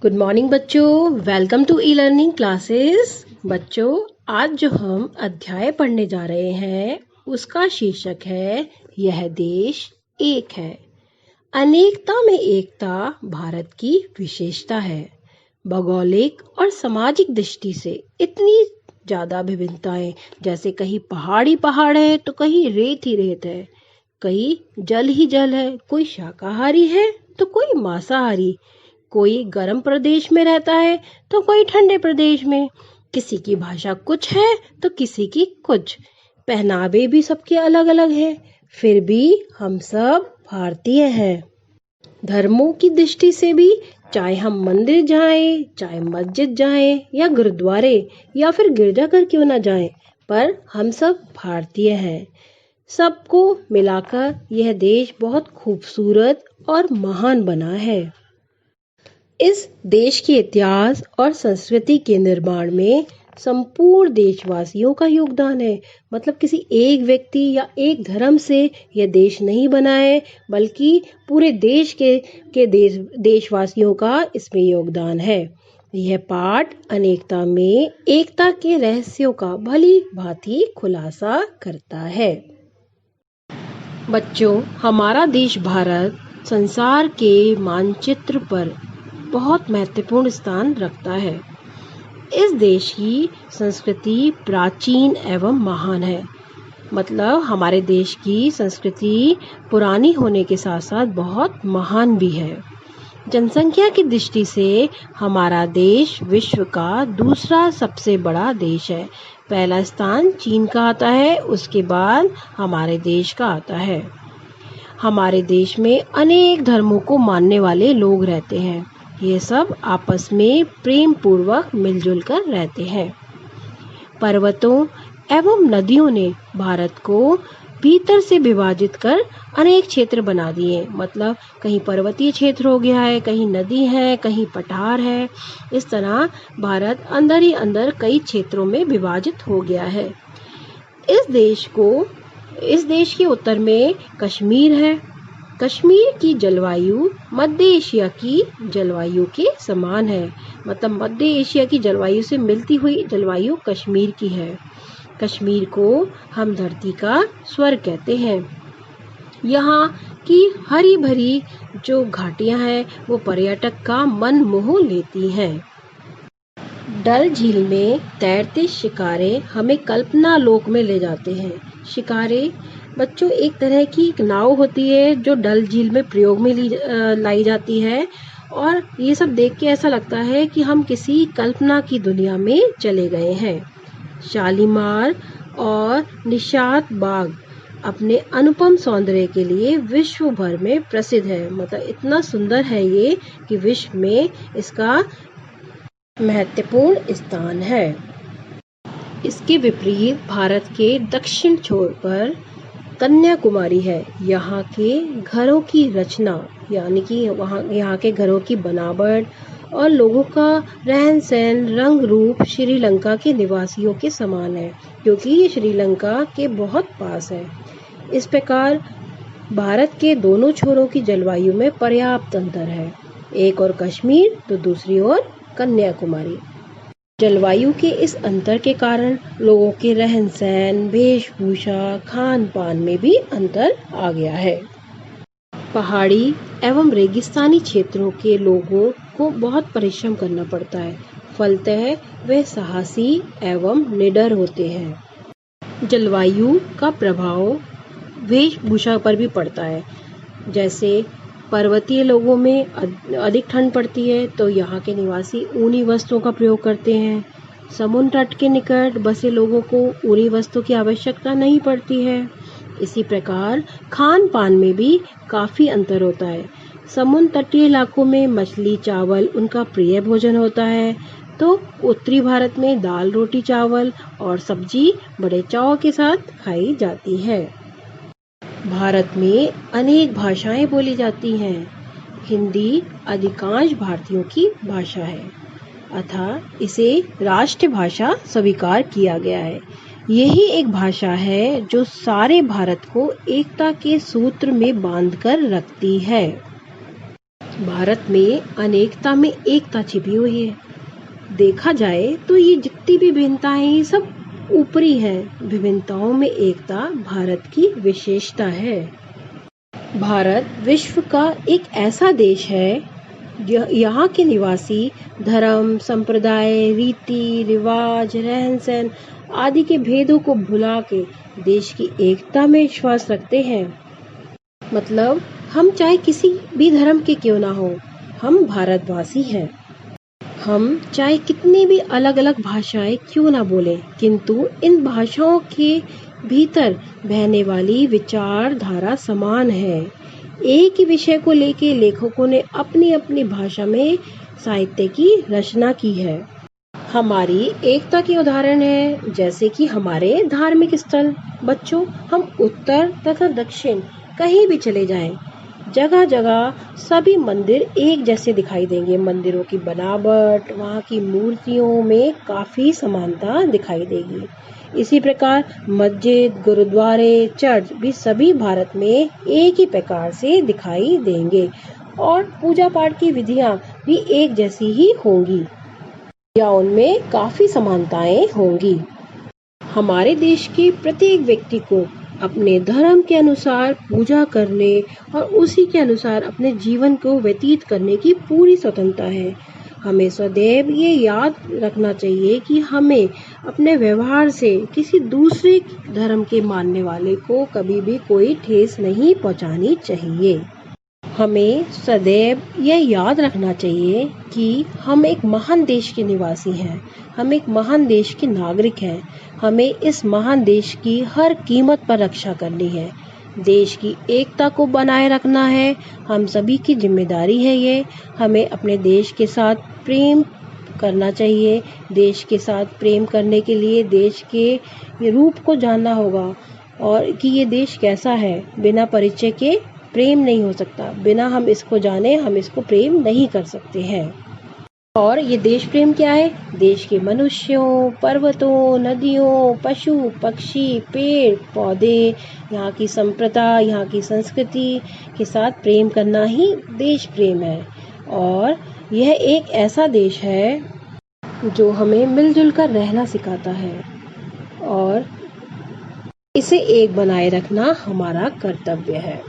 Good morning बच्चों, welcome to e learning classes. बच्चों, आज जो हम अध्याय पढ़ने जा रहे हैं उसका शीर्षक है यह देश एक है। अनेकता में एकता भारत की विशेषता है। भौगोलिक और सामाजिक दृष्टि से इतनी ज्यादा विभिन्नताएं, जैसे कहीं पहाड़ी पहाड़ है तो कहीं रेत ही रेत है, कहीं जल ही जल है, कोई शाकाहारी है तो कोई मांसाहारी, कोई गर्म प्रदेश में रहता है तो कोई ठंडे प्रदेश में, किसी की भाषा कुछ है तो किसी की कुछ, पहनावे भी सबके अलग अलग हैं, फिर भी हम सब भारतीय हैं। धर्मों की दृष्टि से भी, चाहे हम मंदिर जाएं, चाहे मस्जिद जाएं या गुरुद्वारे या फिर गिरजाघर क्यों ना जाएं, पर हम सब भारतीय हैं। सबको मिलाकर यह देश बहुत खूबसूरत और महान बना है। इस देश के इतिहास और संस्कृति के निर्माण में संपूर्ण देशवासियों का योगदान है। मतलब किसी एक व्यक्ति या एक धर्म से यह देश नहीं बना है, बल्कि पूरे देश के देशवासियों का इसमें योगदान है। यह पाठ अनेकता में एकता के रहस्यों का भली भांति खुलासा करता है। बच्चों, हमारा देश भारत संसार के मानचित्र पर बहुत महत्वपूर्ण स्थान रखता है। इस देश की संस्कृति प्राचीन एवं महान है। मतलब हमारे देश की संस्कृति पुरानी होने के साथ साथ बहुत महान भी है। जनसंख्या की दृष्टि से हमारा देश विश्व का दूसरा सबसे बड़ा देश है। पहला स्थान चीन का आता है, उसके बाद हमारे देश का आता है। हमारे देश में अनेक धर्मों को मानने वाले लोग रहते हैं। ये सब आपस में प्रेम पूर्वक मिलजुल कर रहते हैं। पर्वतों एवं नदियों ने भारत को भीतर से विभाजित कर अनेक क्षेत्र बना दिए। मतलब कहीं पर्वतीय क्षेत्र हो गया है, कहीं नदी है, कहीं पठार है। इस तरह भारत अंदर ही अंदर कई क्षेत्रों में विभाजित हो गया है। इस देश के उत्तर में कश्मीर है। कश्मीर की जलवायु मध्य एशिया की जलवायु के समान है। मतलब मध्य एशिया की जलवायु से मिलती हुई जलवायु कश्मीर की है। कश्मीर को हम धरती का स्वर्ग कहते हैं। यहाँ की हरी भरी जो घाटियाँ हैं वो पर्यटक का मन मोह लेती हैं। डल झील में तैरते शिकारे हमें कल्पना लोक में ले जाते हैं। शिकारे बच्चों एक तरह की एक नाव होती है जो डल झील में प्रयोग में लाई जाती है, और ये सब देख के ऐसा लगता है कि हम किसी कल्पना की दुनिया में चले गए हैं। शालीमार और निशात बाग अपने अनुपम सौंदर्य के लिए विश्व भर में प्रसिद्ध है। मतलब इतना सुंदर है ये कि विश्व में इसका महत्वपूर्ण स्थान है। इसके विपरीत भारत के दक्षिण छोर पर कन्याकुमारी है। यहाँ के घरों की रचना, यानी कि यहाँ के घरों की बनावट और लोगों का रहन सहन, रंग रूप श्रीलंका के निवासियों के समान है, क्योंकि ये श्रीलंका के बहुत पास है। इस प्रकार भारत के दोनों छोरों की जलवायु में पर्याप्त अंतर है। एक और कश्मीर तो दूसरी ओर कन्याकुमारी। जलवायु के इस अंतर के कारण लोगों के रहन सहन, वेशभूषा, खान पान में भी अंतर आ गया है। पहाड़ी एवं रेगिस्तानी क्षेत्रों के लोगों को बहुत परिश्रम करना पड़ता है। फलतः वे साहसी एवं निडर होते हैं। जलवायु का प्रभाव वेशभूषा पर भी पड़ता है। जैसे पर्वतीय लोगों में अधिक ठंड पड़ती है तो यहाँ के निवासी ऊनी वस्त्रों का प्रयोग करते हैं। समुद्र तट के निकट बसे लोगों को ऊनी वस्त्रों की आवश्यकता नहीं पड़ती है। इसी प्रकार खान पान में भी काफ़ी अंतर होता है। समुद्र तटीय इलाकों में मछली चावल उनका प्रिय भोजन होता है, तो उत्तरी भारत में दाल रोटी चावल और सब्जी बड़े चाव के साथ खाई जाती है। भारत में अनेक भाषाएं बोली जाती हैं। हिंदी अधिकांश भारतीयों की भाषा है, अतः इसे राष्ट्रीय भाषा स्वीकार किया गया है। यही एक भाषा है जो सारे भारत को एकता के सूत्र में बांधकर रखती है। भारत में अनेकता में एकता छिपी हुई है। देखा जाए तो ये जितनी भी भिन्नताएं हैं सब ऊपरी हैं। विभिन्नताओं में एकता भारत की विशेषता है। भारत विश्व का एक ऐसा देश है यहाँ के निवासी धर्म, संप्रदाय, रीति रिवाज, रहन सहन आदि के भेदों को भुला के देश की एकता में विश्वास रखते हैं। मतलब हम चाहे किसी भी धर्म के क्यों ना हो, हम भारतवासी हैं। हम चाहे कितनी भी अलग अलग भाषाएं क्यों ना बोलें, किंतु इन भाषाओं के भीतर बहने वाली विचारधारा समान है। एक ही विषय को लेकर लेखकों ने अपनी अपनी भाषा में साहित्य की रचना की है। हमारी एकता के उदाहरण है जैसे कि हमारे धार्मिक स्थल। बच्चों, हम उत्तर तथा दक्षिण कहीं भी चले जाएं, जगह जगह सभी मंदिर एक जैसे दिखाई देंगे। मंदिरों की बनावट, वहाँ की मूर्तियों में काफी समानता दिखाई देगी। इसी प्रकार मस्जिद, गुरुद्वारे, चर्च भी सभी भारत में एक ही प्रकार से दिखाई देंगे और पूजा पाठ की विधियां भी एक जैसी ही होंगी या उनमें काफी समानताएं होंगी। हमारे देश के प्रत्येक व्यक्ति को अपने धर्म के अनुसार पूजा करने और उसी के अनुसार अपने जीवन को व्यतीत करने की पूरी स्वतंत्रता है। हमें सदैव ये याद रखना चाहिए कि हमें अपने व्यवहार से किसी दूसरे धर्म के मानने वाले को कभी भी कोई ठेस नहीं पहुंचानी चाहिए। हमें सदैव यह याद रखना चाहिए कि हम एक महान देश के निवासी हैं, हम एक महान देश के नागरिक हैं। हमें इस महान देश की हर कीमत पर रक्षा करनी है। देश की एकता को बनाए रखना है, हम सभी की जिम्मेदारी है ये। हमें अपने देश के साथ प्रेम करना चाहिए। देश के साथ प्रेम करने के लिए देश के रूप को जानना होगा और कि ये देश कैसा है। बिना परिचय के प्रेम नहीं हो सकता। बिना हम इसको जाने हम इसको प्रेम नहीं कर सकते हैं। और ये देश प्रेम क्या है? देश के मनुष्यों, पर्वतों, नदियों, पशु पक्षी, पेड़ पौधे, यहाँ की संप्रदा, यहाँ की संस्कृति के साथ प्रेम करना ही देश प्रेम है। और यह एक ऐसा देश है जो हमें मिलजुल कर रहना सिखाता है और इसे एक बनाए रखना हमारा कर्तव्य है।